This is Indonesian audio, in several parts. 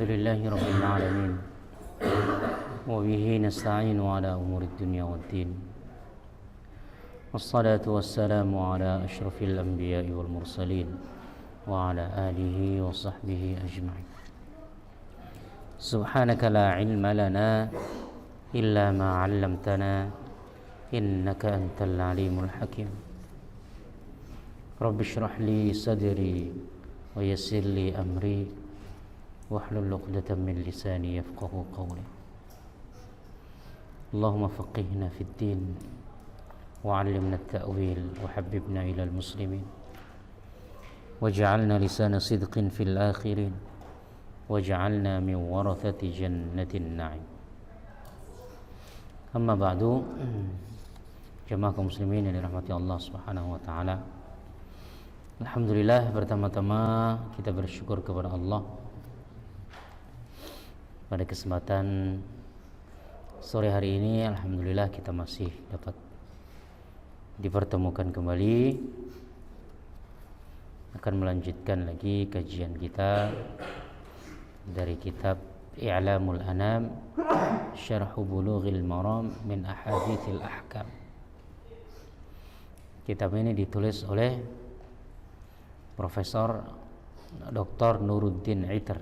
لله رب العالمين وبه نستعين على أمور الدنيا والدين والصلاة والسلام على أشرف الأنبياء والمرسلين وعلى آله وصحبه أجمعين. سبحانك لا علم لنا إلا ما علمتنا إنك أنت العليم الحكيم. رب اشرح لي صدري ويسر لي أمري واحلل عقدة من لساني يفقهوا قولي. اللهم فقهنا في الدين وعلمنا التأويل وحببنا إلى المسلمين واجعلنا لسان صدق في الآخرين واجعلنا من ورثة جنة النعيم. Amma ba'du, jemaah kaum muslimin yang dirahmati Allah Subhanahu wa taala. Alhamdulillah, pertama-tama kita bersyukur kepada Allah pada kesempatan sore hari ini. Alhamdulillah kita masih dapat dipertemukan kembali, akan melanjutkan lagi kajian kita dari kitab I'lamul Anam Syarh Bulughil Maram min Ahaditsil Ahkam. Kitab ini ditulis oleh Profesor Dr. Nuruddin Itar.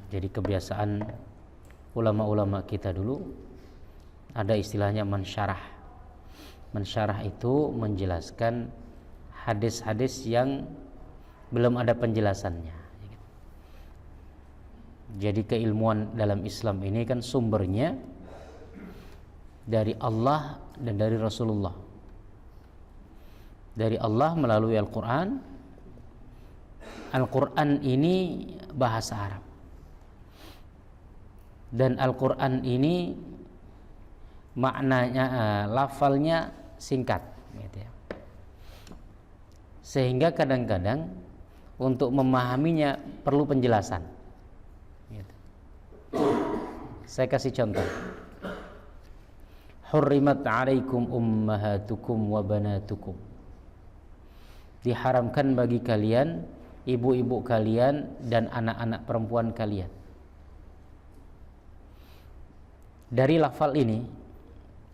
Jadi kebiasaan ulama-ulama kita dulu ada istilahnya mensyarah. Mensyarah itu menjelaskan hadis-hadis yang belum ada penjelasannya. Jadi keilmuan dalam Islam ini kan sumbernya dari Allah dan dari Rasulullah. Dari Allah melalui Al-Quran. Al-Quran ini bahasa Arab, dan Al-Quran ini maknanya, lafalnya singkat gitu ya. Sehingga kadang-kadang untuk memahaminya perlu penjelasan gitu. Saya kasih contoh. Hurrimat 'alaikum ummahatukum wa banatukum. Diharamkan bagi kalian ibu-ibu kalian dan anak-anak perempuan kalian. Dari lafal ini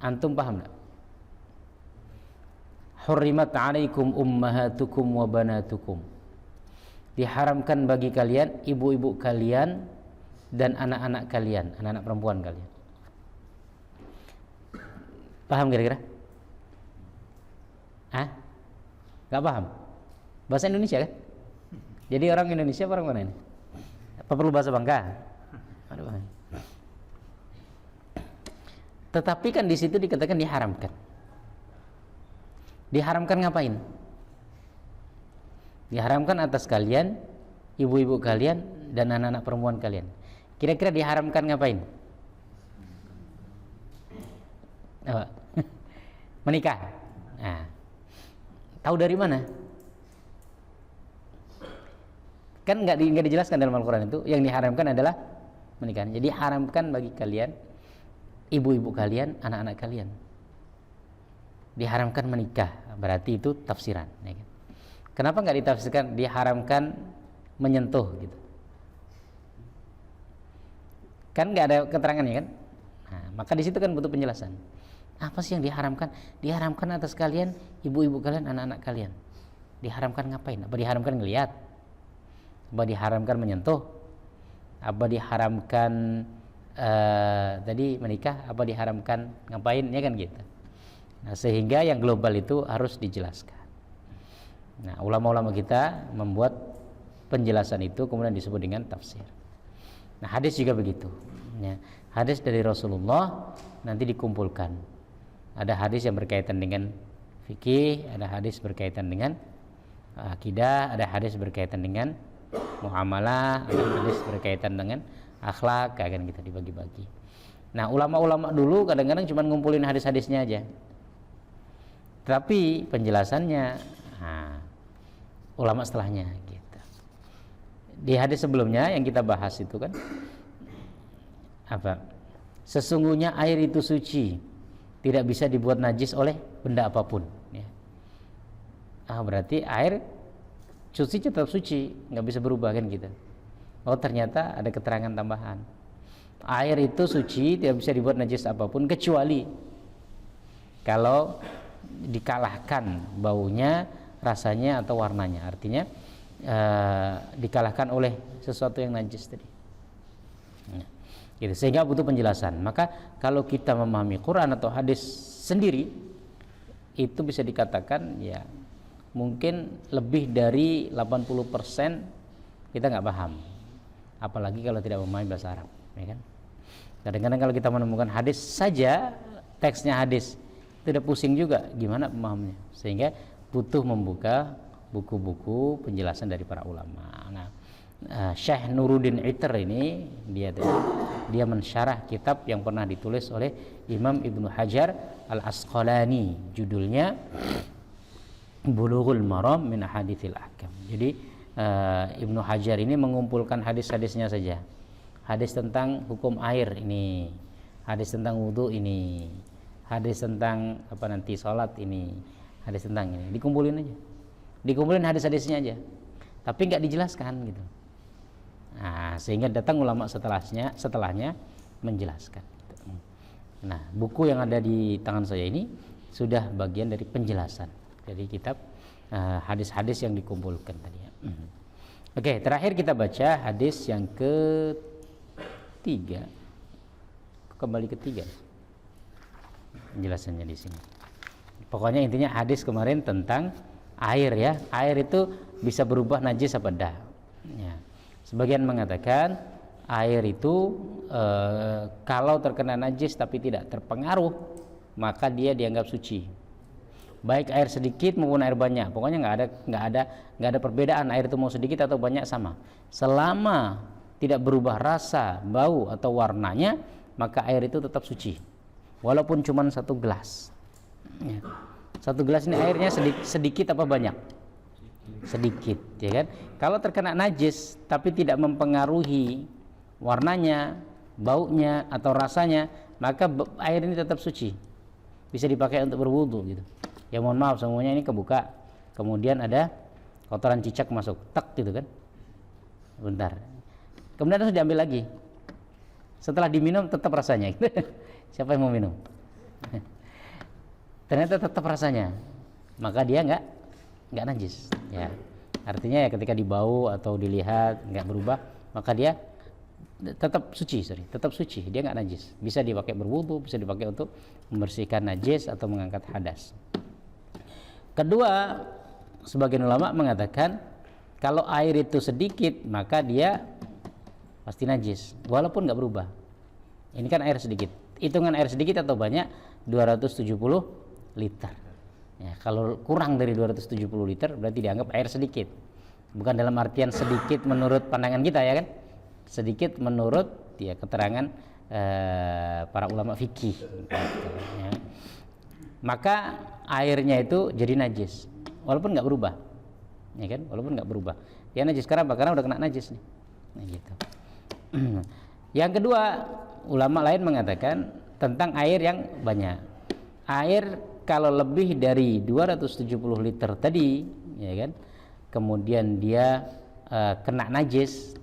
antum paham enggak? Hurrimat 'alaikum ummahatukum wa banatukum. Diharamkan bagi kalian ibu-ibu kalian dan anak-anak kalian, anak-anak perempuan kalian. Paham kira-kira? Gak paham? Bahasa Indonesia kan? Jadi orang Indonesia apa orang mana ini? Apa perlu bahasa Bangka? Aduh. Tetapi kan di situ dikatakan diharamkan. Diharamkan ngapain? Diharamkan atas kalian, ibu-ibu kalian dan anak-anak perempuan kalian. Kira-kira diharamkan ngapain? Apa? Menikah. Nah, tahu dari mana? Kan nggak dijelaskan dalam Al-Quran itu. Yang diharamkan adalah menikah. Jadi haramkan bagi kalian, ibu-ibu kalian, anak-anak kalian. Diharamkan menikah, berarti itu tafsiran ya kan? Kenapa nggak ditafsirkan diharamkan menyentuh gitu? Kan nggak ada keterangannya kan? Nah, maka di situ kan butuh penjelasan. Apa sih yang diharamkan? Diharamkan atas kalian, ibu-ibu kalian, anak-anak kalian. Diharamkan ngapain? Apa diharamkan ngelihat? Apa diharamkan menyentuh? Apa diharamkan tadi menikah? Apa diharamkan ngapain? Ya kan gitu. Nah, sehingga yang global itu harus dijelaskan. Nah, ulama-ulama kita membuat penjelasan itu kemudian disebut dengan tafsir. Nah, hadis juga begitu ya. Hadis dari Rasulullah nanti dikumpulkan. Ada hadis yang berkaitan dengan fikih, ada hadis berkaitan dengan akidah, ada hadis berkaitan dengan muamalah, ada hadis berkaitan dengan akhlak, kan kita dibagi-bagi. Nah, ulama-ulama dulu kadang-kadang cuma ngumpulin hadis-hadisnya aja. Tapi penjelasannya ulama setelahnya gitu. Di hadis sebelumnya yang kita bahas itu kan apa? Sesungguhnya air itu suci, tidak bisa dibuat najis oleh benda apapun ya. Berarti air suci tetap suci, nggak bisa berubah kan gitu. Oh ternyata ada keterangan tambahan. Air itu suci, tidak bisa dibuat najis apapun kecuali kalau dikalahkan baunya, rasanya atau warnanya. Artinya dikalahkan oleh sesuatu yang najis tadi. Nah, gitu. Sehingga butuh penjelasan. Maka kalau kita memahami Quran atau hadis sendiri, itu bisa dikatakan ya mungkin lebih dari 80% kita nggak paham. Apalagi kalau tidak memahami bahasa Arab, ya kan? Kadang-kadang kalau kita menemukan hadis saja, teksnya hadis, tidak pusing juga gimana pemahamnya. Sehingga butuh membuka buku-buku penjelasan dari para ulama. Nah, Syekh Nuruddin Itar ini dia mensyarah kitab yang pernah ditulis oleh Imam Ibnu Hajar Al-Asqalani, judulnya Bulughul Maram min Ahaditsil Ahkam. Jadi Ibnu Hajar ini mengumpulkan hadis-hadisnya saja. Hadis tentang hukum air ini, hadis tentang wudu ini, hadis tentang sholat ini, hadis tentang ini, dikumpulin aja, dikumpulin hadis-hadisnya aja, tapi nggak dijelaskan gitu. Nah, sehingga datang ulama setelahnya menjelaskan. Nah, buku yang ada di tangan saya ini sudah bagian dari penjelasan dari kitab hadis-hadis yang dikumpulkan tadi ya. Oke, terakhir kita baca hadis yang ketiga, kembali ketiga penjelasannya di sini. Pokoknya intinya hadis kemarin tentang air ya, air itu bisa berubah najis apa enggak ya. Sebagian mengatakan air itu kalau terkena najis tapi tidak terpengaruh, maka dia dianggap suci, baik air sedikit maupun air banyak. Pokoknya nggak ada perbedaan, air itu mau sedikit atau banyak sama, selama tidak berubah rasa, bau atau warnanya, maka air itu tetap suci, walaupun cuma 1 gelas ya. 1 gelas ini airnya sedikit apa banyak? Sedikit ya kan. Kalau terkena najis tapi tidak mempengaruhi warnanya, baunya atau rasanya, maka air ini tetap suci, bisa dipakai untuk berwudu gitu ya. Mohon maaf semuanya ini kebuka, kemudian ada kotoran cicak masuk, tak gitu kan, bentar, kemudian harus diambil lagi, setelah diminum tetap rasanya. Siapa yang mau minum? Ternyata tetap rasanya, maka dia nggak najis ya. Artinya ya ketika dibau atau dilihat nggak berubah, maka dia tetap suci, dia nggak najis, bisa dipakai berwudu, bisa dipakai untuk membersihkan najis atau mengangkat hadas. Kedua, sebagian ulama mengatakan kalau air itu sedikit maka dia pasti najis walaupun nggak berubah. Ini kan air sedikit, hitungan air sedikit atau banyak 270 liter ya. Kalau kurang dari 270 liter berarti dianggap air sedikit, bukan dalam artian sedikit menurut pandangan kita ya kan, sedikit menurut ya keterangan para ulama fikih ya. Maka airnya itu jadi najis walaupun nggak berubah ya kan, walaupun nggak berubah dia najis. Karena udah kena najis nih nah, gitu. Yang kedua, ulama lain mengatakan tentang air yang banyak. Air kalau lebih dari 270 liter tadi ya kan, kemudian dia kena najis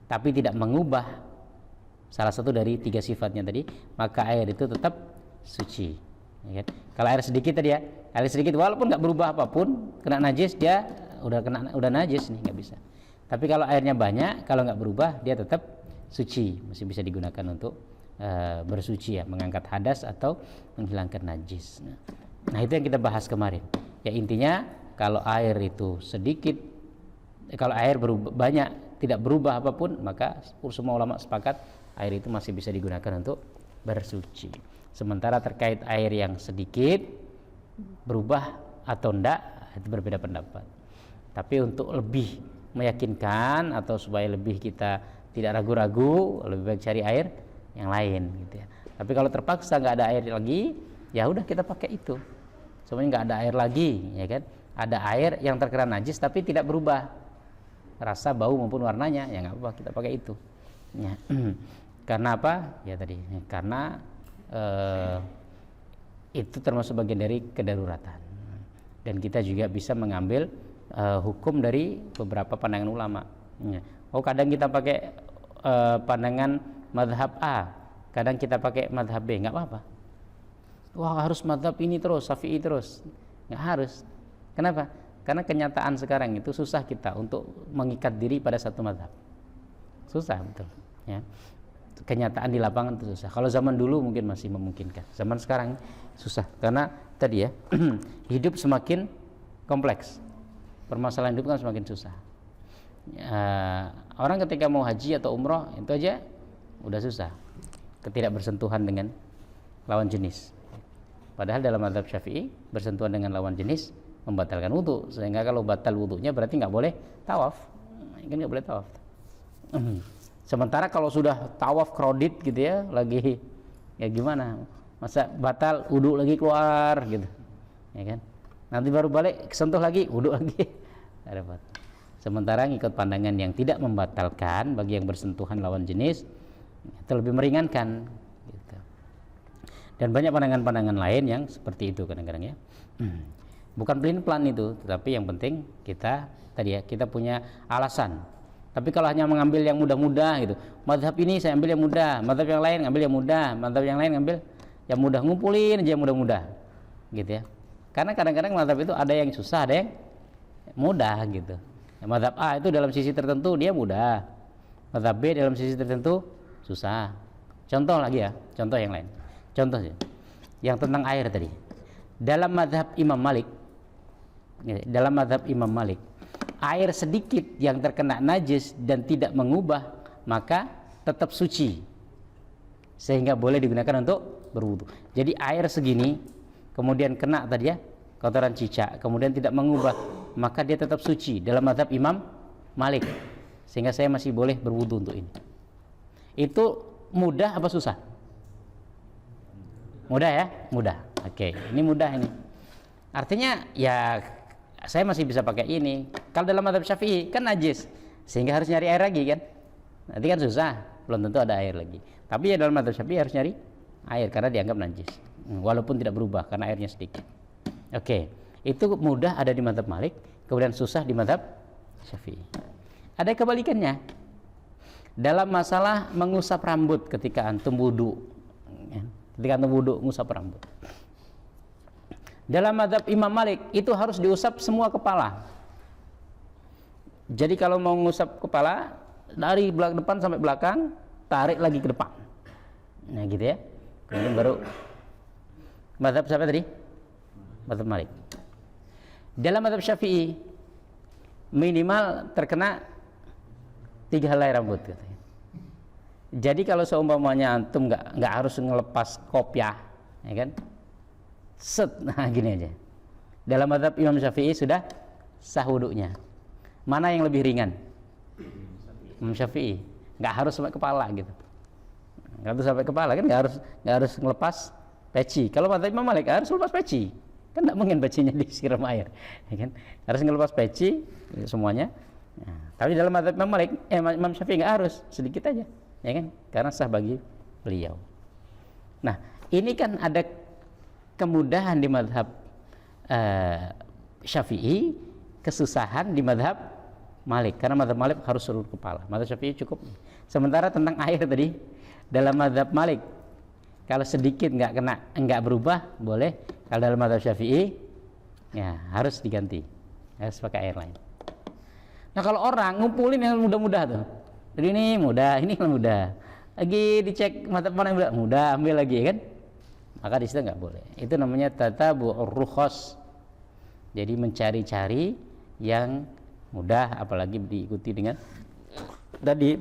tapi tidak mengubah salah satu dari 3 sifatnya tadi, maka air itu tetap suci ya kan? Kalau air sedikit tadi ya, air sedikit walaupun nggak berubah apapun, kena najis dia udah najis nih, nggak bisa. Tapi kalau airnya banyak, kalau nggak berubah dia tetap suci, masih bisa digunakan untuk bersuci ya, mengangkat hadas atau menghilangkan najis. Nah itu yang kita bahas kemarin ya. Intinya kalau air itu sedikit, kalau air berubah banyak tidak berubah apapun, maka semua ulama sepakat air itu masih bisa digunakan untuk bersuci. Sementara terkait air yang sedikit berubah atau enggak, itu berbeda pendapat. Tapi untuk lebih meyakinkan atau supaya lebih kita tidak ragu-ragu, lebih baik cari air yang lain gitu ya. Tapi kalau terpaksa nggak ada air lagi, ya udah kita pakai itu. Semuanya nggak ada air lagi ya kan, ada air yang terkena najis tapi tidak berubah rasa, bau maupun warnanya, ya nggak apa-apa, kita pakai itu ya. Karena apa ya tadi, karena itu termasuk bagian dari kedaruratan, dan kita juga bisa mengambil hukum dari beberapa pandangan ulama. Oh, kadang kita pakai pandangan madhab A, kadang kita pakai madhab B, nggak apa-apa. Wah, harus madhab ini terus, Syafi'i terus, nggak harus. Kenapa? Karena kenyataan sekarang itu susah kita untuk mengikat diri pada satu madhab. Susah betul, ya. Kenyataan di lapangan itu susah. Kalau zaman dulu mungkin masih memungkinkan. Zaman sekarang susah karena tadi ya hidup semakin kompleks. Permasalahan hidup kan semakin susah. Orang ketika mau haji atau umroh itu aja udah susah. Ketidakbersentuhan dengan lawan jenis. Padahal dalam mazhab Syafi'i bersentuhan dengan lawan jenis membatalkan wudu. Sehingga kalau batal wudunya berarti nggak boleh tawaf. Kan nggak boleh tawaf. Sementara kalau sudah tawaf kredit gitu ya, lagi ya gimana? Masa batal wudu lagi keluar gitu. Ya kan? Nanti baru balik sentuh lagi, wudu lagi. Repot. Sementara ngikut pandangan yang tidak membatalkan bagi yang bersentuhan lawan jenis itu lebih meringankan gitu. Dan banyak pandangan-pandangan lain yang seperti itu kadang-kadang ya. Bukan pelin-pelan itu, tetapi yang penting kita tadi ya, kita punya alasan. Tapi kalau hanya mengambil yang mudah-mudah gitu, mazhab ini saya ambil yang mudah, mazhab yang lain ngambil yang mudah, mazhab yang lain ngambil yang mudah, ngumpulin aja yang mudah-mudah, gitu ya. Karena kadang-kadang mazhab itu ada yang susah, ada yang mudah gitu. Ya, mazhab A itu dalam sisi tertentu dia mudah, mazhab B dalam sisi tertentu susah. Contoh lagi ya, contoh yang lain. Contoh ya, yang tentang air tadi. Dalam mazhab Imam Malik, air sedikit yang terkena najis dan tidak mengubah maka tetap suci sehingga boleh digunakan untuk berwudu. Jadi air segini kemudian kena tadi ya kotoran cicak kemudian tidak mengubah maka dia tetap suci dalam mazhab Imam Malik, sehingga saya masih boleh berwudu untuk ini. Itu mudah apa susah? Mudah ya? Mudah. Oke, ini mudah ini. Artinya ya saya masih bisa pakai ini. Kalau dalam mazhab Syafi'i kan najis, sehingga harus nyari air lagi kan. Nanti kan susah, belum tentu ada air lagi. Tapi ya dalam mazhab Syafi'i harus nyari air karena dianggap najis. Walaupun tidak berubah karena airnya sedikit. Oke, itu mudah ada di mazhab Malik, kemudian susah di mazhab Syafi'i. Ada kebalikannya. Dalam masalah mengusap rambut ketika antum wudu. Ketika antum wudu ngusap rambut. Dalam mazhab Imam Malik itu harus diusap semua kepala. Jadi kalau mau ngusap kepala dari belakang depan sampai belakang, tarik lagi ke depan. Nah gitu ya. Kemudian baru mazhab siapa tadi? Mazhab Malik. Dalam mazhab Syafi'i minimal terkena 3 helai rambut katanya. Jadi kalau seumpamanya antum nggak harus ngelepas kopiah, ya kan? Nah gini aja. Dalam mazhab Imam Syafi'i sudah sah wudunya. Mana yang lebih ringan? Imam Syafi'i. Nggak harus sampai kepala gitu. Nggak harus sampai kepala kan? Nggak harus ngelepas peci. Kalau mazhab Imam Malik harus lepas peci. Kan nggak mungkin pecinya disiram air, ya kan? Harus ngelepas peci semuanya. Nah, tapi dalam mazhab Imam Malik, Imam Syafi'i nggak harus, sedikit aja, ya kan? Karena sah bagi beliau. Nah ini kan ada kemudahan di mazhab Syafi'i, kesusahan di mazhab Malik. Karena mazhab Malik harus seluruh kepala, mazhab Syafi'i cukup. Sementara tentang air tadi, dalam mazhab Malik kalau sedikit nggak berubah boleh. Kalau dalam mazhab Syafi'i ya harus diganti, harus pakai air lain. Nah kalau orang ngumpulin yang mudah-mudah tuh, jadi ini mudah, ini mudah, lagi dicek mazhab mana yang mudah, ambil lagi kan, maka di situ nggak boleh. Itu namanya tatabu'ur rukhas. Jadi mencari-cari yang mudah, apalagi diikuti dengan tadi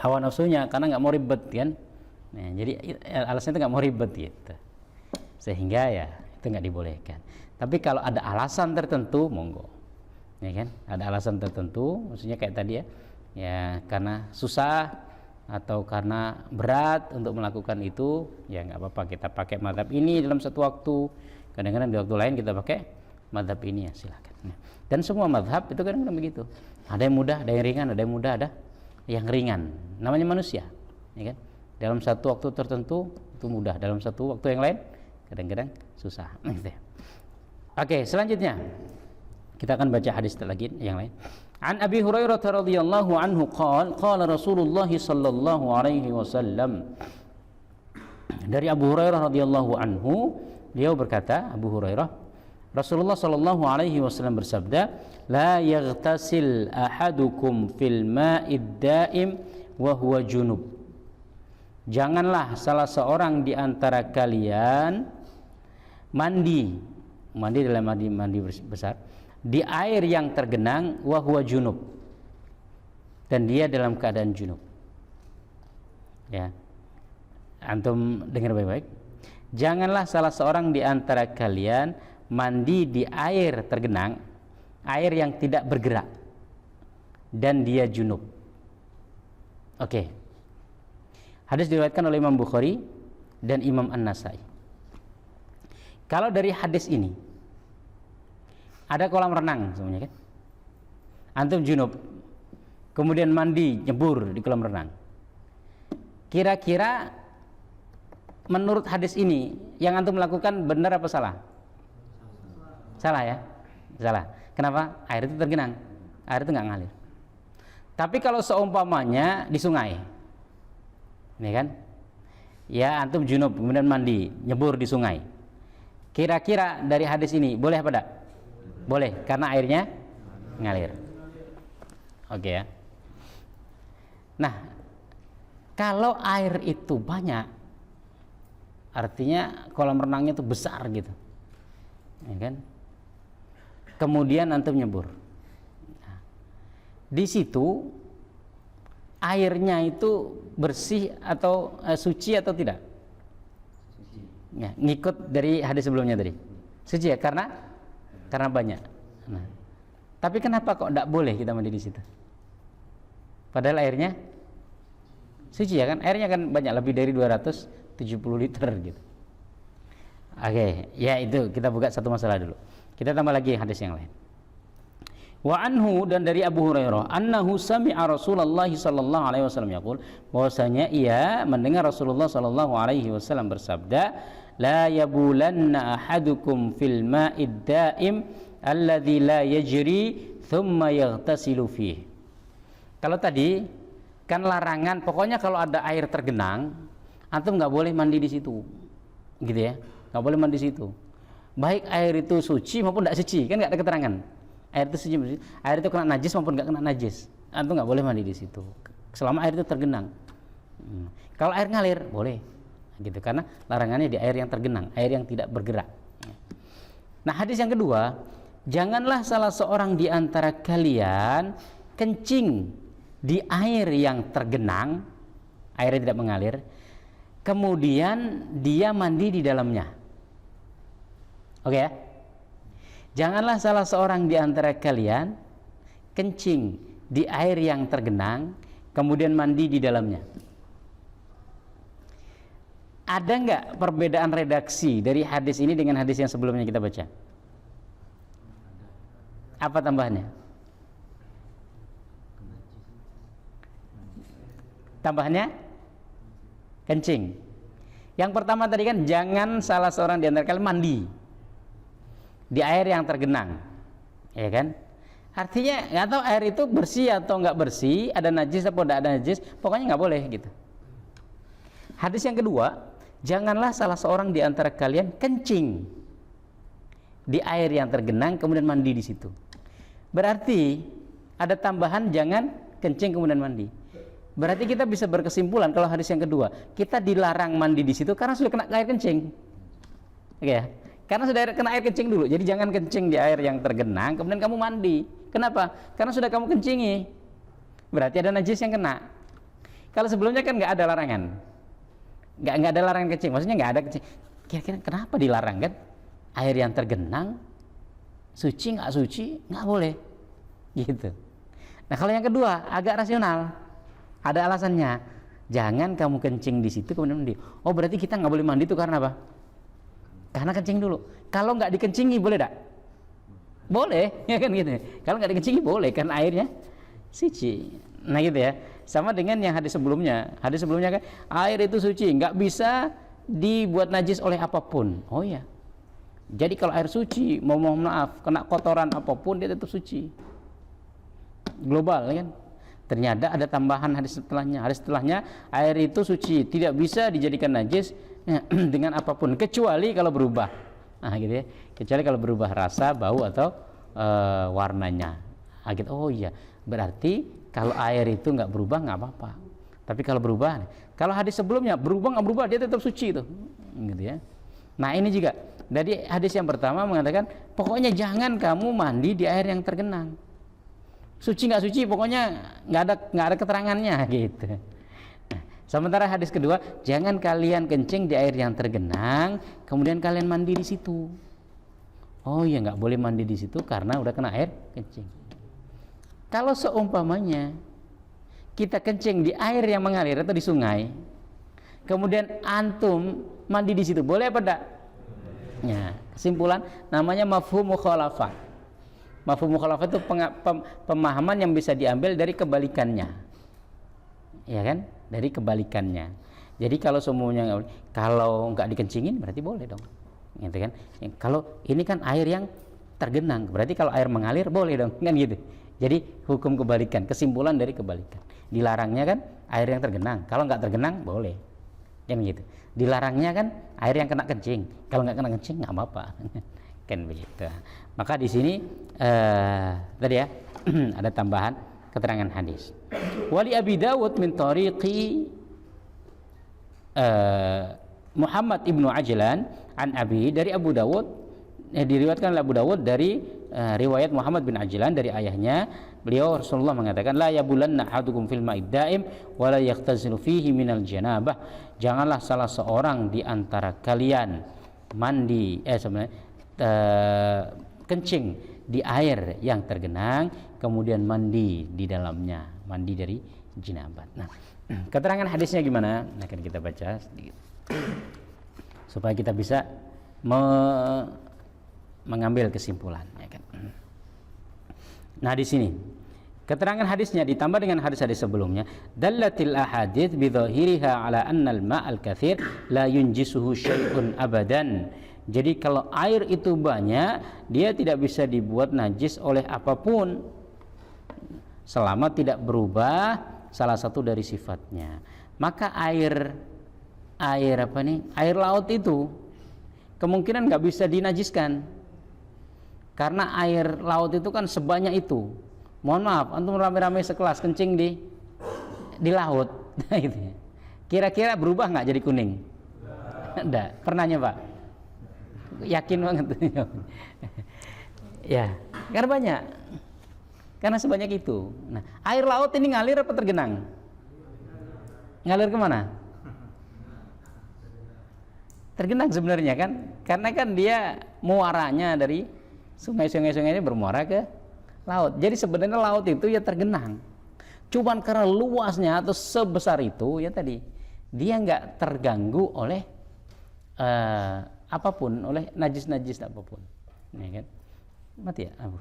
hawa nafsunya, karena nggak mau ribet kan. Nah, jadi alasannya itu nggak mau ribet gitu, sehingga ya itu nggak dibolehkan. Tapi kalau ada alasan tertentu, monggo, ya kan? Ada alasan tertentu, maksudnya kayak tadi ya karena susah atau karena berat untuk melakukan itu, ya nggak apa-apa, kita pakai mazhab ini dalam satu waktu. Kadang-kadang di waktu lain kita pakai mazhab ini, ya silakan. Dan semua mazhab itu kadang-kadang begitu. Ada yang mudah, ada yang ringan, ada yang mudah, ada yang ringan. Namanya manusia, ya kan? Dalam satu waktu tertentu itu mudah, dalam satu waktu yang lain kadang-kadang susah. Oke, selanjutnya Kita akan baca hadis lagi yang lain. An Abi Hurairah radhiyallahu anhu qala Rasulullah sallallahu alaihi wasallam. Dari Abu Hurairah radhiyallahu anhu, beliau berkata, Abu Hurairah, Rasulullah sallallahu alaihi wasallam bersabda, la yaghtasil ahadukum fil ma'id daim wa huwa junub. Janganlah salah seorang di antara kalian mandi dalam mandi besar di air yang tergenang wa huwa junub, dan dia dalam keadaan junub. Ya. Antum dengar baik-baik. Janganlah salah seorang di antara kalian mandi di air tergenang, air yang tidak bergerak, dan dia junub. Oke. Hadis diriwayatkan oleh Imam Bukhari dan Imam An-Nasai. Kalau dari hadis ini ada kolam renang semuanya kan? Antum junub, kemudian mandi, nyebur di kolam renang. Kira-kira menurut hadis ini yang antum lakukan benar apa salah? Salah ya? Salah. Kenapa? Air itu tergenang. Air itu nggak ngalir. Tapi kalau seumpamanya di sungai, ini kan? Ya antum junub kemudian mandi, nyebur di sungai. Kira-kira dari hadis ini boleh apa tidak? Boleh, karena airnya ngalir. Oke ya. Nah, kalau air itu banyak, artinya kolam renangnya itu besar gitu, ya kan? Kemudian antum nyebur. Nah, di situ airnya itu bersih atau suci atau tidak? Suci. Ya, ngikut dari hadis sebelumnya tadi. Suci ya, karena banyak. Nah, tapi kenapa kok tidak boleh kita mandi di situ? Padahal airnya suci ya kan? Airnya kan banyak, lebih dari 270 liter gitu. Oke, ya itu kita buka satu masalah dulu. Kita tambah lagi hadis yang lain. Wa anhu, dan dari Abu Hurairah, annahu sami'a Rasulullah sallallahu alaihi wasallam yaqul, bahwasanya ia mendengar Rasulullah sallallahu alaihi wasallam bersabda, la yabulanna ahadukum fil ma'id daim alladzi la yajri thumma yaghtasilu fihi. Kalau tadi kan larangan, pokoknya kalau ada air tergenang antum nggak boleh mandi di situ, gitu ya, nggak boleh mandi di situ, baik air itu suci maupun tidak suci, kan nggak ada keterangan air itu suci, air itu kena najis maupun nggak kena najis, antum nggak boleh mandi di situ selama air itu tergenang. Kalau air ngalir boleh, gitu, karena larangannya di air yang tergenang, air yang tidak bergerak. Nah, hadis yang kedua, janganlah salah seorang di antara kalian kencing di air yang tergenang, airnya tidak mengalir, kemudian dia mandi di dalamnya. Oke ya? Janganlah salah seorang di antara kalian kencing di air yang tergenang, kemudian mandi di dalamnya. Ada nggak perbedaan redaksi dari hadis ini dengan hadis yang sebelumnya kita baca? Apa tambahannya? Tambahannya kencing. Yang pertama tadi kan jangan salah seorang di antara kalian mandi di air yang tergenang, ya kan? Artinya nggak tahu air itu bersih atau nggak bersih, ada najis atau tidak ada najis, pokoknya nggak boleh gitu. Hadis yang kedua, janganlah salah seorang di antara kalian kencing di air yang tergenang kemudian mandi di situ. Berarti ada tambahan jangan kencing kemudian mandi. Berarti kita bisa berkesimpulan kalau hadis yang kedua, kita dilarang mandi di situ karena sudah kena air kencing. Oke ya? Karena sudah kena air kencing dulu. Jadi jangan kencing di air yang tergenang kemudian kamu mandi. Kenapa? Karena sudah kamu kencingi. Berarti ada najis yang kena. Kalau sebelumnya kan nggak ada larangan. Nggak ada larangan kencing. Maksudnya nggak ada kencing. Kira-kira kenapa dilarang kan? Air yang tergenang suci nggak suci nggak boleh. Gitu. Nah, kalau yang kedua agak rasional. Ada alasannya. Jangan kamu kencing di situ kemudian mandi. Oh, berarti kita nggak boleh mandi itu karena apa? Karena kencing dulu. Kalau nggak dikencingi boleh tak? Boleh, ya kan gitu. Kalau nggak dikencingi boleh, karena airnya suci. Nah gitu ya. Sama dengan yang hadis sebelumnya. Hadis sebelumnya kan air itu suci, nggak bisa dibuat najis oleh apapun. Oh ya. Jadi kalau air suci, mohon maaf, kena kotoran apapun dia tetap suci. Global kan? Ternyata ada tambahan hadis setelahnya. Hadis setelahnya air itu suci, tidak bisa dijadikan najis dengan apapun kecuali kalau berubah. Nah, gitu ya. Kecuali kalau berubah rasa, bau atau warnanya. Nah, gitu. Oh iya, berarti kalau air itu nggak berubah nggak apa-apa. Tapi kalau berubah, kalau hadis sebelumnya berubah nggak berubah dia tetap suci itu, gitu ya. Nah ini juga. Jadi hadis yang pertama mengatakan pokoknya jangan kamu mandi di air yang tergenang. Suci nggak suci pokoknya nggak ada keterangannya gitu. Nah, sementara hadis kedua jangan kalian kencing di air yang tergenang kemudian kalian mandi di situ. Oh iya nggak boleh mandi di situ karena udah kena air kencing. Kalau seumpamanya kita kencing di air yang mengalir atau di sungai, kemudian antum mandi di situ, boleh apa tidak? Ya, kesimpulan namanya mafhum mukhalafah. Mafhum mukhalafah itu pemahaman yang bisa diambil dari kebalikannya, ya kan? Dari kebalikannya. Jadi kalau semuanya kalau nggak dikencingin berarti boleh dong, gitu kan? Kalau ini kan air yang tergenang, berarti kalau air mengalir boleh dong, kan gitu. Jadi hukum kebalikan, kesimpulan dari kebalikan. Dilarangnya kan air yang tergenang, kalau nggak tergenang boleh, kan gitu. Dilarangnya kan air yang kena kencing, kalau nggak kena kencing nggak apa-apa, kan begitu. Maka di sini tadi ya ada tambahan keterangan hadis. Wali Abi Dawud min tariqi Muhammad ibnu Ajlan an Abi, dari Abu Dawud, diriwayatkan oleh Abu Dawud dari riwayat Muhammad bin Ajlan dari ayahnya, beliau Rasulullah mengatakan la yabulanna ahadukum fil ma'id daim wa la yaqtazilu fihi minal janabah. Janganlah salah seorang di antara kalian mandi kencing di air yang tergenang kemudian mandi di dalamnya, mandi dari jinabat. Nah, keterangan hadisnya gimana? Nah, akan kita baca sedikit supaya kita bisa mengambil kesimpulan, ya kan? Nah, di sini keterangan hadisnya ditambah dengan hadis-hadis sebelumnya, dallatil ahadits bi dhahiriha ala annal ma'al katsir la yunjisuhu syai'un abadan. Jadi kalau air itu banyak, dia tidak bisa dibuat najis oleh apapun selama tidak berubah salah satu dari sifatnya. Maka air laut itu kemungkinan nggak bisa dinajiskan. Karena air laut itu kan sebanyak itu. Mohon maaf, antum rame-rame sekelas kencing di laut, gitu. Kira-kira berubah nggak jadi kuning? Enggak. Pernah nyoba? Yakin banget. Ya, karena banyak. Karena sebanyak itu. Nah, air laut ini ngalir apa tergenang? Ngalir kemana? Tergenang sebenarnya kan? Karena kan dia muaranya dari sungai-sungai ini bermuara ke laut. Jadi sebenarnya laut itu ya tergenang. Cuman karena luasnya atau sebesar itu ya tadi, dia nggak terganggu oleh apapun, oleh najis-najis apapun. Ya kan? Mati ya, Abu?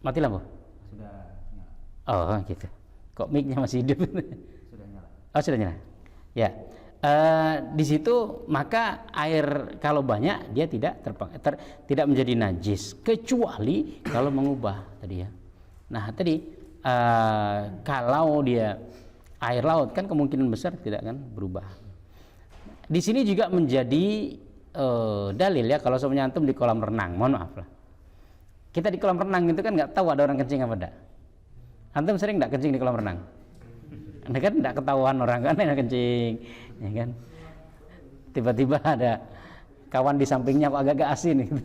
Mati lampu? Sudah nyala. Oh gitu. Kok mic-nya masih hidup? Sudah nyala. Oh sudah nyala. Ya. Di situ maka air kalau banyak dia tidak tidak menjadi najis kecuali kalau mengubah tadi ya. Nah tadi kalau dia air laut kan kemungkinan besar tidak kan berubah. Di sini juga menjadi dalil ya kalau semuanya antum di kolam renang, mohon maaf lah. Kita di kolam renang itu kan nggak tahu ada orang kencing apa enggak. Antum sering nggak kencing di kolam renang? Anda kan nggak ketahuan orang kan yang kencing, ya kan? Tiba-tiba ada kawan di sampingnya kok agak-agak asin gitu.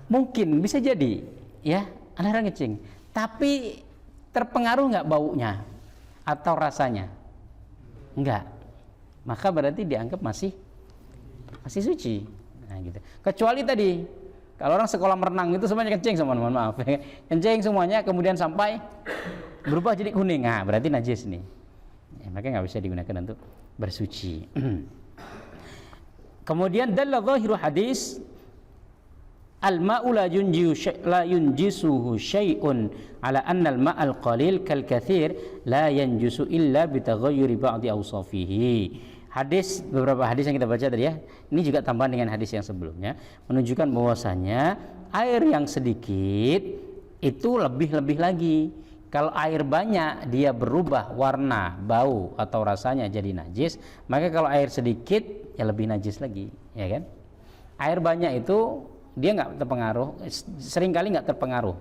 Mungkin bisa jadi ya ada orang kencing, tapi terpengaruh nggak baunya atau rasanya? Enggak. Maka berarti dianggap masih suci. Nah, gitu. Kecuali tadi kalau orang sekolah renang itu semuanya kencing, mohon maaf, kencing semuanya kemudian sampai berubah jadi kuning, nah berarti najis nih. Ya, makanya nggak bisa digunakan untuk bersuci. Kemudian dalla zahiru hadis al-ma'u la yunjisuhu syai'un ala anna al-ma'al qalil kal katsir la yanjusu illa bi taghayyuri ba'di awsafihi. beberapa hadis yang kita baca tadi ya, ini juga tambahan dengan hadis yang sebelumnya menunjukkan bahwasanya air yang sedikit itu lebih lagi. Kalau air banyak dia berubah warna, bau atau rasanya jadi najis, maka kalau air sedikit ya lebih najis lagi, ya kan? Air banyak itu dia nggak terpengaruh, seringkali nggak terpengaruh,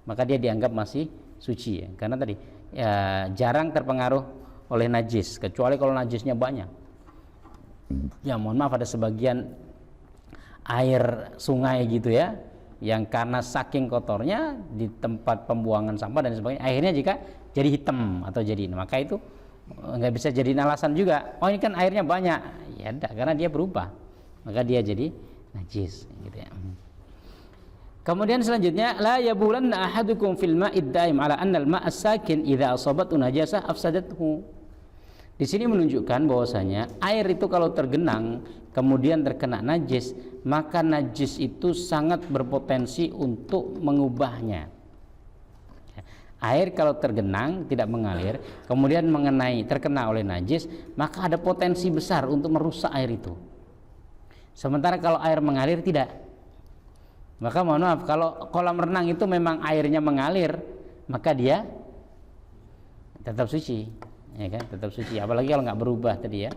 maka dia dianggap masih suci ya, karena tadi ya, jarang terpengaruh oleh najis, kecuali kalau najisnya banyak. Ya mohon maaf, ada sebagian air sungai gitu ya, yang karena saking kotornya di tempat pembuangan sampah dan sebagainya, akhirnya jika jadi hitam atau jadi, maka itu nggak bisa jadi alasan juga. Oh ini kan airnya banyak, ya enggak, karena dia berubah, maka dia jadi najis gitu ya. Kemudian selanjutnya, la yabulanna ahadukum fil ma'id daim ala anna al-ma'a sakin idza asabathu najasah afsadathu. Di sini menunjukkan bahwasanya air itu kalau tergenang kemudian terkena najis, maka najis itu sangat berpotensi untuk mengubahnya. Air kalau tergenang tidak mengalir kemudian terkena oleh najis, maka ada potensi besar untuk merusak air itu. Sementara kalau air mengalir tidak. Maka mohon maaf, kalau kolam renang itu memang airnya mengalir, maka dia tetap suci, ya kan? Tetap suci. Apalagi kalau nggak berubah tadi ya.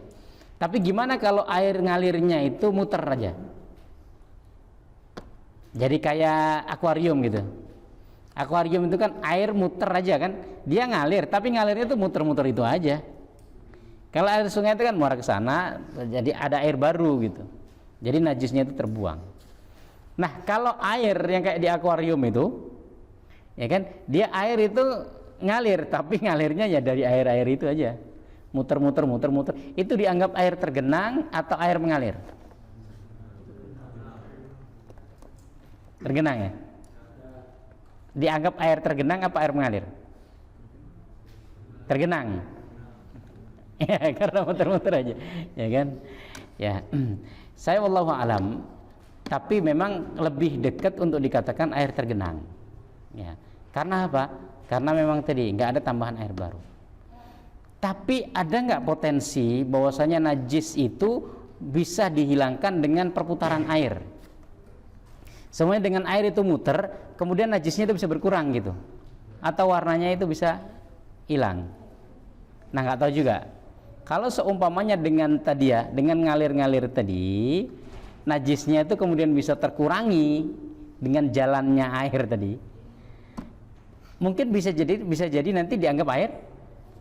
Tapi gimana kalau air ngalirnya itu muter aja? Jadi kayak akuarium gitu. Akuarium itu kan air muter aja kan? Dia ngalir, tapi ngalirnya itu muter-muter itu aja. Kalau air sungai itu kan muara ke sana, jadi ada air baru gitu. Jadi najisnya itu terbuang. Nah, kalau air yang kayak di akuarium itu, ya kan, dia air itu ngalir, tapi ngalirnya ya dari air-air itu aja, muter-muter. Itu dianggap air tergenang atau air mengalir? Tergenang ya? Dianggap air tergenang apa air mengalir? Tergenang. Ya, karena muter-muter aja, ya kan? Ya. Saya wallahu alam, tapi memang lebih dekat untuk dikatakan air tergenang. Ya. Karena apa? Karena memang tadi nggak ada tambahan air baru. Tapi ada nggak potensi bahwasanya najis itu bisa dihilangkan dengan perputaran air? Semuanya dengan air itu muter, kemudian najisnya itu bisa berkurang gitu, atau warnanya itu bisa hilang. Nah nggak tahu juga. Kalau seumpamanya dengan tadi ya, dengan ngalir-ngalir tadi, najisnya itu kemudian bisa terkurangi dengan jalannya air tadi, mungkin bisa jadi nanti dianggap air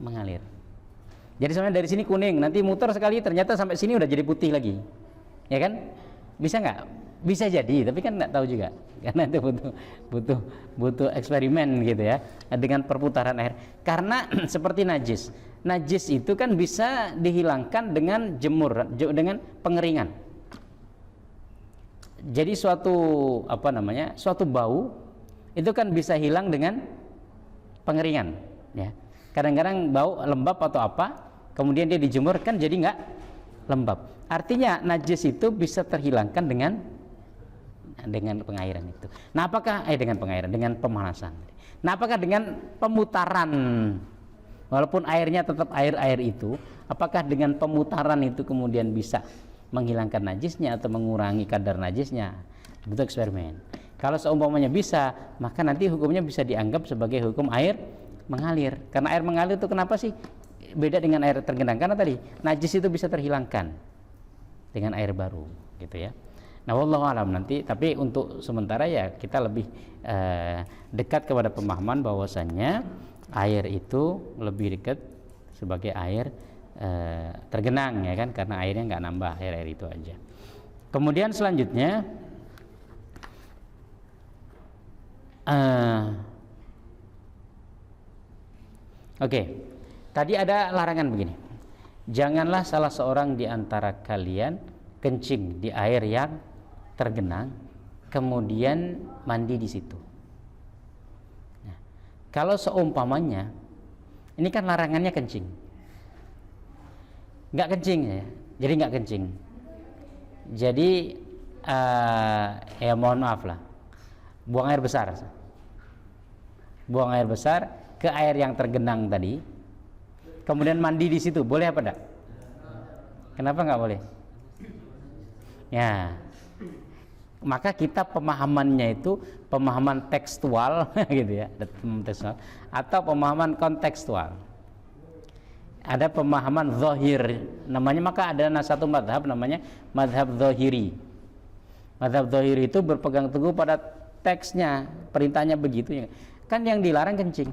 mengalir. Jadi sebenarnya dari sini kuning, nanti muter sekali ternyata sampai sini udah jadi putih lagi, ya kan? Bisa nggak? Bisa jadi, tapi kan nggak tahu juga, karena itu butuh eksperimen gitu ya, dengan perputaran air. Karena seperti najis itu kan bisa dihilangkan dengan dengan pengeringan. Jadi suatu bau itu kan bisa hilang dengan pengeringan, ya. Kadang-kadang bau lembab atau apa, kemudian dia dijemur kan jadi nggak lembab. Artinya najis itu bisa terhilangkan dengan pengairan itu. Nah, apakah dengan pemanasan. Nah, apakah dengan pemutaran, walaupun airnya tetap air itu, apakah dengan pemutaran itu kemudian bisa menghilangkan najisnya atau mengurangi kadar najisnya? Butuh eksperimen. Kalau seumpamanya bisa, maka nanti hukumnya bisa dianggap sebagai hukum air mengalir. Karena air mengalir itu kenapa sih beda dengan air tergenang? Karena tadi najis itu bisa terhilangkan dengan air baru, gitu ya. Nah, wallahu alam nanti, tapi untuk sementara ya kita lebih dekat kepada pemahaman bahwasannya air itu lebih dekat sebagai air tergenang, ya kan, karena airnya nggak nambah, air itu aja. Kemudian selanjutnya tadi ada larangan begini, janganlah salah seorang di antara kalian kencing di air yang tergenang kemudian mandi di situ. Nah, kalau seumpamanya ini kan larangannya kencing, nggak kencing ya, jadi nggak kencing. Jadi ya mohon maaf lah, buang air besar ke air yang tergenang tadi, kemudian mandi di situ, boleh apa enggak? Kenapa nggak boleh? Ya, maka kita pemahamannya itu pemahaman tekstual gitu ya, tekstual, atau pemahaman kontekstual. Ada pemahaman zahir namanya, maka ada satu madhab namanya madhab zahiri. Madhab zahiri itu berpegang teguh pada teksnya, perintahnya begitu. Kan yang dilarang kencing.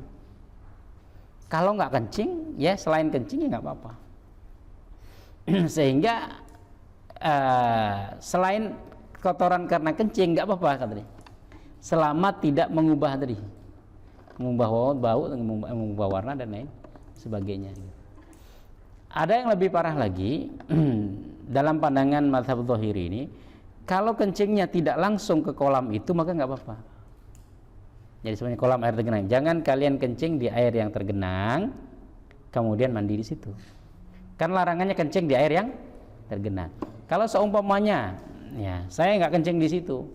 Kalau nggak kencing, ya selain kencing ya nggak apa-apa. Sehingga selain kotoran karena kencing nggak apa-apa katanya. Selama tidak mengubah tadi, mengubah bau, mengubah warna dan lain sebagainya. Ada yang lebih parah lagi dalam pandangan mazhab zahiri ini, kalau kencingnya tidak langsung ke kolam itu maka nggak apa-apa. Jadi sebenarnya kolam air tergenang, jangan kalian kencing di air yang tergenang kemudian mandi di situ. Kan larangannya kencing di air yang tergenang. Kalau seumpamanya, ya saya nggak kencing di situ,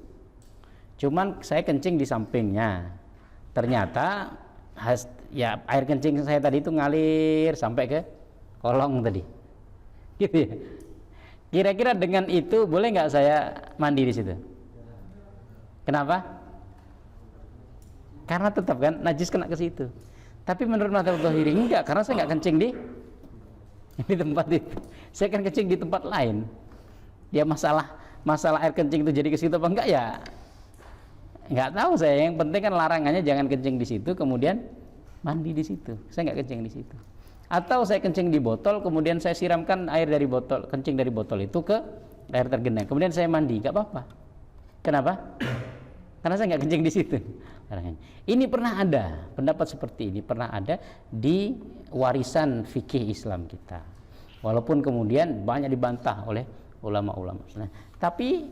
cuman saya kencing di sampingnya, ternyata ya air kencing saya tadi itu ngalir sampai ke kolong tadi, gitu ya. Kira-kira dengan itu boleh nggak saya mandi di situ? Kenapa? Karena tetap kan najis kena ke situ. Tapi menurut mazhab zahiri enggak, karena saya nggak kencing di tempat itu. Saya kan kencing di tempat lain. Dia masalah air kencing itu jadi ke situ apa enggak ya? Nggak tahu saya. Yang penting kan larangannya jangan kencing di situ, kemudian mandi di situ. Saya nggak kencing di situ. Atau saya kencing di botol, kemudian saya siramkan air dari botol, kencing dari botol itu ke air tergenang, kemudian saya mandi, nggak apa-apa. Kenapa? Karena saya nggak kencing di situ. Ini pernah ada pendapat seperti ini, pernah ada di warisan fikih Islam kita. Walaupun kemudian banyak dibantah oleh ulama-ulama. Nah, tapi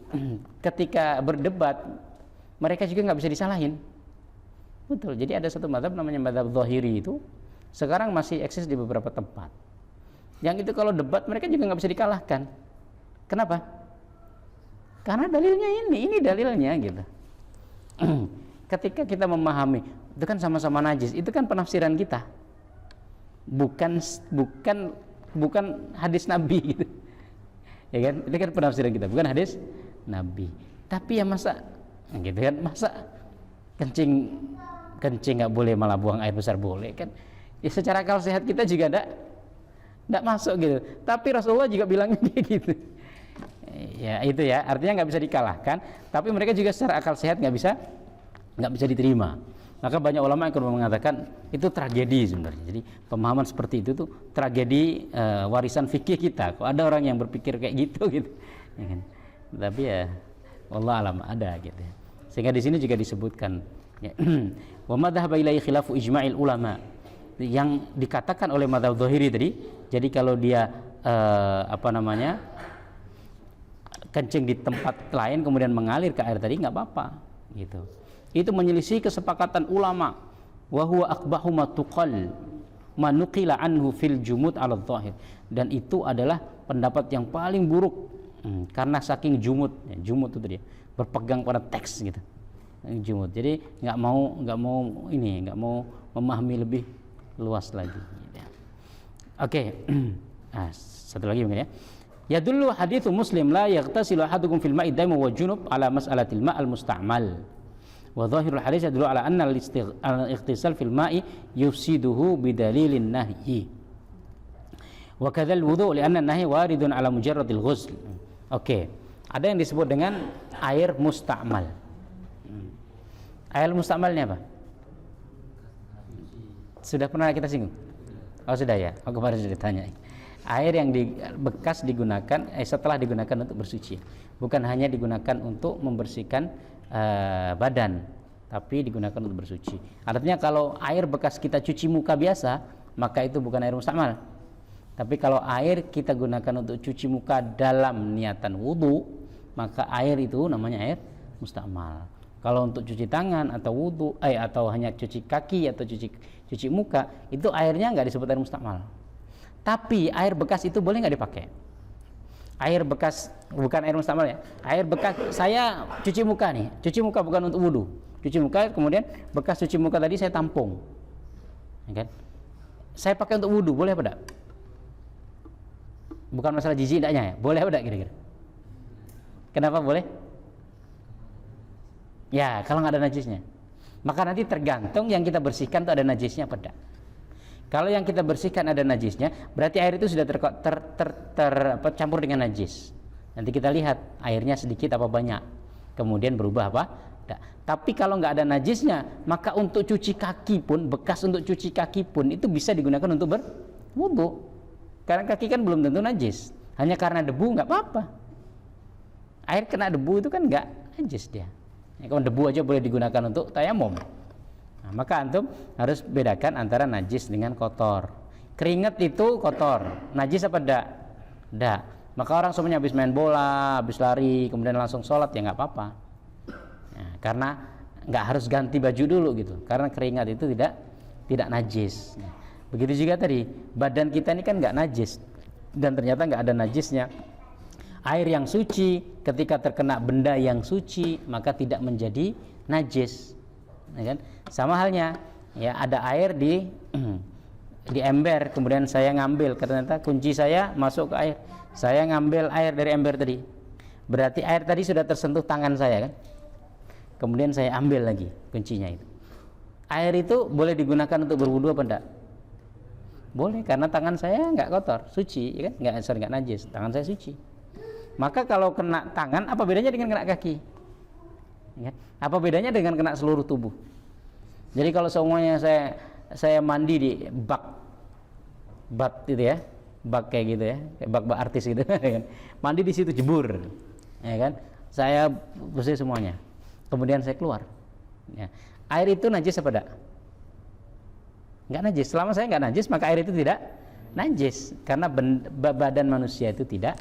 ketika berdebat, mereka juga nggak bisa disalahin. Betul. Jadi ada satu mazhab namanya mazhab zahiri itu. Sekarang masih eksis di beberapa tempat. Yang itu kalau debat mereka juga nggak bisa dikalahkan. Kenapa? Karena dalilnya ini dalilnya gitu. Ketika kita memahami itu kan sama-sama najis, itu kan penafsiran kita, bukan hadis Nabi gitu. Ya kan? Itu kan penafsiran kita, bukan hadis Nabi. Tapi ya masa gitu kan, masa kencing nggak boleh malah buang air besar boleh kan? Ya secara akal sehat kita juga enggak masuk gitu. Tapi Rasulullah juga bilangnya dia gitu. Ya itu ya, artinya nggak bisa dikalahkan. Tapi mereka juga secara akal sehat nggak bisa diterima. Maka banyak ulama yang mengatakan itu tragedi sebenarnya. Jadi pemahaman seperti itu tuh tragedi warisan fikih kita. Kok ada orang yang berpikir kayak gitu gitu. Ya kan? Tapi ya wallah alam ada gitu. Sehingga di sini juga disebutkan ya, wa madhhaba ilaihi khilafu ijma'il ulama. Yang dikatakan oleh mazhab zahiri tadi, jadi kalau dia kencing di tempat lain kemudian mengalir ke air tadi nggak apa-apa gitu. Itu menyelisih kesepakatan ulama. Wa huwa aqbahu ma tuqal ma nuqila anhu fil jumud 'ala dhahir. Dan itu adalah pendapat yang paling buruk karena saking jumud itu dia, berpegang pada teks gitu. Jumud. Jadi nggak mau memahami lebih luas lagi. Oke. Nah, satu lagi mungkin ya. Yadullu haditsu Muslim la yaghtasilu ahadukum fil ma'i daima wa junub ala mas'alatil ma' al musta'mal. Wa dhahirul hadits yadullu ala anna al-ightisal fil ma'i yufsiduhu bidalilin nahyi. Wa kadzal wudu' li anna an-nahy waridun ala mujarradil ghusl. Oke. Ada yang disebut dengan air musta'mal. Air musta'malnya apa? Sudah pernah kita singgung? Oh sudah ya, kemarin sudah ditanya. Air yang bekas digunakan setelah digunakan untuk bersuci, bukan hanya digunakan untuk membersihkan badan, tapi digunakan untuk bersuci. Artinya kalau air bekas kita cuci muka biasa, maka itu bukan air musta'mal. Tapi kalau air kita gunakan untuk cuci muka dalam niatan wudu, maka air itu namanya air musta'mal. Kalau untuk cuci tangan atau wudu, atau hanya cuci kaki atau cuci muka, itu airnya nggak disebut air musta'mal. Tapi air bekas itu boleh nggak dipakai? Air bekas bukan air musta'mal ya. Air bekas saya cuci muka nih, cuci muka bukan untuk wudu. Cuci muka kemudian bekas cuci muka tadi saya tampung, ya kan? Saya pakai untuk wudu boleh apa enggak? Bukan masalah jijik tidaknya ya. Boleh apa tidak kira-kira? Kenapa boleh? Ya, kalau nggak ada najisnya. Maka nanti tergantung yang kita bersihkan itu ada najisnya apa tidak. Kalau yang kita bersihkan ada najisnya, berarti air itu sudah tercampur dengan najis. Nanti kita lihat airnya sedikit apa banyak, kemudian berubah apa? Tidak. Tapi kalau nggak ada najisnya, maka untuk cuci kaki pun, bekas untuk cuci kaki pun itu bisa digunakan untuk berwudu. Karena kaki kan belum tentu najis. Hanya karena debu nggak apa-apa. Air kena debu itu kan nggak najis dia. Ya, kalau debu aja boleh digunakan untuk tayamum. Nah, maka antum harus bedakan antara najis dengan kotor. Keringat itu kotor, najis apa enggak? Enggak. Maka orang semuanya habis main bola, habis lari, kemudian langsung sholat ya nggak apa-apa. Nah, karena nggak harus ganti baju dulu gitu. Karena keringat itu tidak najis. Nah, begitu juga tadi, badan kita ini kan nggak najis dan ternyata nggak ada najisnya. Air yang suci ketika terkena benda yang suci maka tidak menjadi najis, ya kan? Sama halnya, ya ada air di ember, kemudian saya ngambil, ternyata kunci saya masuk ke air, saya ngambil air dari ember tadi, berarti air tadi sudah tersentuh tangan saya kan? Kemudian saya ambil lagi kuncinya itu. Air itu boleh digunakan untuk berwudu apa enggak? Boleh, karena tangan saya nggak kotor, suci, ya kan? Nggak najis, tangan saya suci. Maka kalau kena tangan, apa bedanya dengan kena kaki? Ya, apa bedanya dengan kena seluruh tubuh? Jadi kalau semuanya saya mandi di bak gitu ya, bak kayak gitu ya, kayak bak artis gitu, kan? Mandi di situ jebur, ya kan? Saya bersih semuanya, kemudian saya keluar. Ya. Air itu najis apa enggak? Nggak najis. Selama saya nggak najis, maka air itu tidak najis, karena badan manusia itu tidak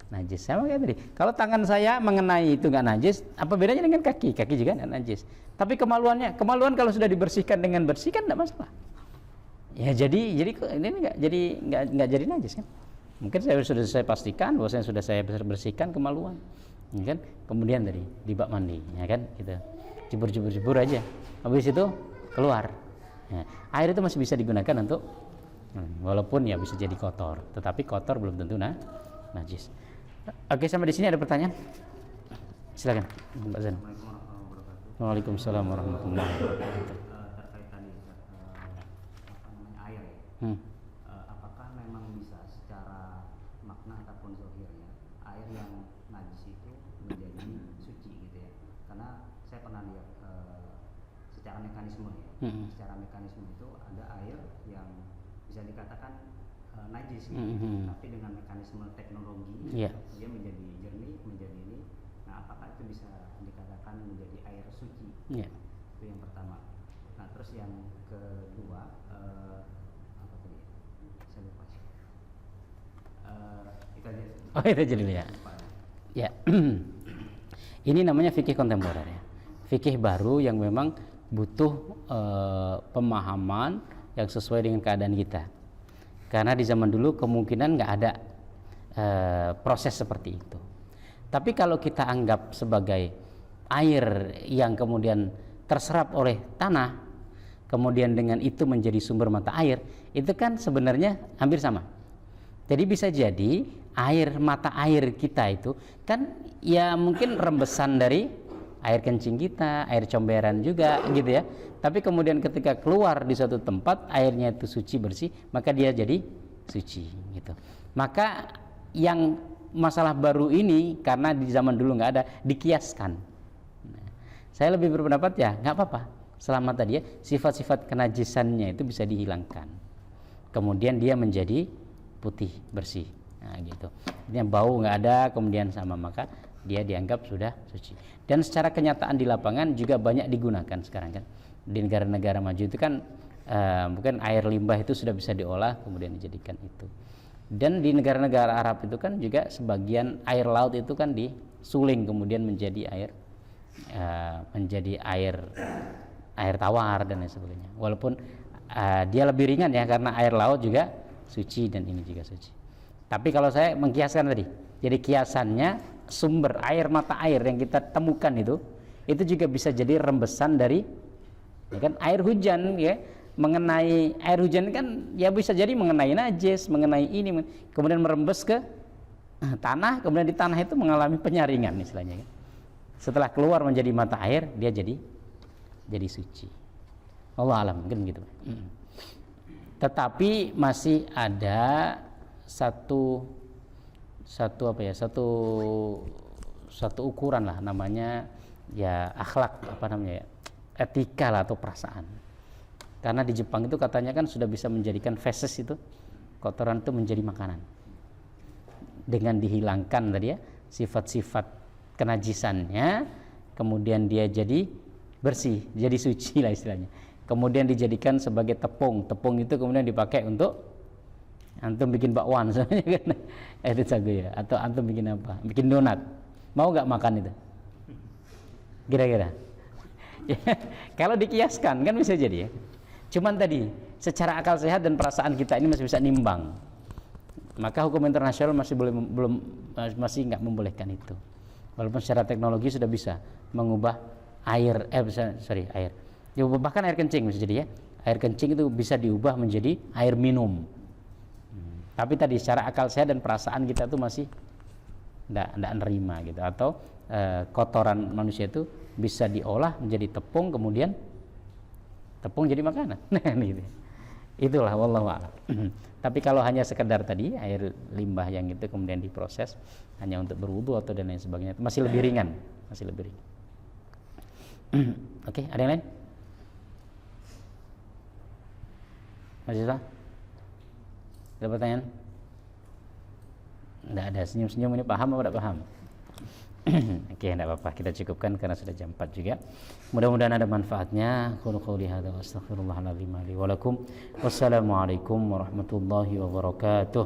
najis. Sama kayak tadi, kalau tangan saya mengenai itu nggak najis, apa bedanya dengan kaki? Kaki juga nggak najis. Tapi kemaluan kalau sudah dibersihkan dengan bersih kan nggak masalah. Ya ini nggak jadi najis kan? Mungkin sudah saya pastikan bahwa sudah saya bersihkan kemaluan, ya kan? Kemudian tadi di bak mandi, ya kan? Gitu, jebur aja. Habis itu keluar. Ya, air itu masih bisa digunakan untuk, walaupun ya bisa jadi kotor, tetapi kotor belum tentu najis. Oke, sampai di sini ada pertanyaan? Silakan, Mbak Zan. Waalaikumsalam warahmatullahi wabarakatuh. Terkait tadi air ya. Apakah memang bisa secara makna ataupun zahirnya air yang najis itu menjadi suci gitu ya? Karena saya pernah lihat secara mekanisme ya. Secara mekanisme itu ada air yang bisa dikatakan najis gitu. Tapi dengan mekanisme teknologi dia menjadi jernih, menjadi ini. Nah, apakah itu bisa dikatakan menjadi air suci? Itu yang pertama. Nah, terus yang kedua apa tadi? Saya lupa sih. Itu aja. Oh, itu jadi ya. Ya. Ini namanya fikih kontemporer ya. Fikih baru yang memang butuh pemahaman yang sesuai dengan keadaan kita. Karena di zaman dulu kemungkinan nggak ada proses seperti itu. Tapi kalau kita anggap sebagai air yang kemudian terserap oleh tanah, kemudian dengan itu menjadi sumber mata air, itu kan sebenarnya hampir sama. Jadi bisa jadi mata air kita itu kan ya mungkin rembesan dari air kencing kita, air comberan juga gitu ya. Tapi kemudian ketika keluar di suatu tempat airnya itu suci bersih, maka dia jadi suci gitu. Maka yang masalah baru ini karena di zaman dulu nggak ada, dikiaskan. Nah, saya lebih berpendapat ya nggak apa-apa selama tadi ya sifat-sifat kenajisannya itu bisa dihilangkan. Kemudian dia menjadi putih bersih. Nah, gitu. Artinya bau nggak ada, kemudian sama, maka dia dianggap sudah suci. Dan secara kenyataan di lapangan juga banyak digunakan sekarang kan. Di negara-negara maju itu kan mungkin air limbah itu sudah bisa diolah kemudian dijadikan itu. Dan di negara-negara Arab itu kan juga sebagian air laut itu kan disuling kemudian menjadi air tawar dan lain sebagainya. Walaupun dia lebih ringan ya karena air laut juga suci dan ini juga suci. Tapi kalau saya mengkiaskan tadi, jadi kiasannya sumber air mata air yang kita temukan itu juga bisa jadi rembesan dari ya kan air hujan ya. mengenai air hujan kan ya bisa jadi mengenai najis, mengenai ini, kemudian merembes ke tanah, kemudian di tanah itu mengalami penyaringan istilahnya kan. Setelah keluar menjadi mata air, dia jadi suci. Allah alam mungkin gitu. Tetapi masih ada satu ukuran lah, namanya ya akhlak, apa namanya ya, etika lah atau perasaan. Karena di Jepang itu katanya kan sudah bisa menjadikan feses itu, kotoran itu menjadi makanan dengan dihilangkan tadi ya sifat-sifat kenajisannya, kemudian dia jadi bersih, jadi suci lah istilahnya. Kemudian dijadikan sebagai tepung itu kemudian dipakai untuk antum bikin bakwan sebenarnya kan, itu sagu ya, atau antum bikin apa, bikin donat, mau nggak makan itu kira-kira? Ya, kalau dikiaskan kan bisa jadi ya. Cuman tadi secara akal sehat dan perasaan kita ini masih bisa nimbang, maka hukum internasional masih nggak membolehkan itu. Walaupun secara teknologi sudah bisa mengubah air, bahkan air kencing bisa jadi ya, air kencing itu bisa diubah menjadi air minum. Tapi tadi secara akal sehat dan perasaan kita tuh masih nggak nerima gitu. Atau kotoran manusia itu bisa diolah menjadi tepung, kemudian tepung jadi makanan. Nah gitu. Itulah wallahu a'lam. Tapi kalau hanya sekedar tadi air limbah yang itu kemudian diproses hanya untuk berwudu atau dan lain sebagainya, masih lebih ringan, Oke, ada yang lain? Masih ada pertanyaan? Tidak ada, senyum-senyum ini paham atau tidak paham? Oke, tidak apa-apa, kita cukupkan karena sudah jam 4 juga. Mudah-mudahan ada manfaatnya. Qul qouli hadza wa astaghfirullahaladzim li wa lakum. Wassalamualaikum warahmatullahi wabarakatuh.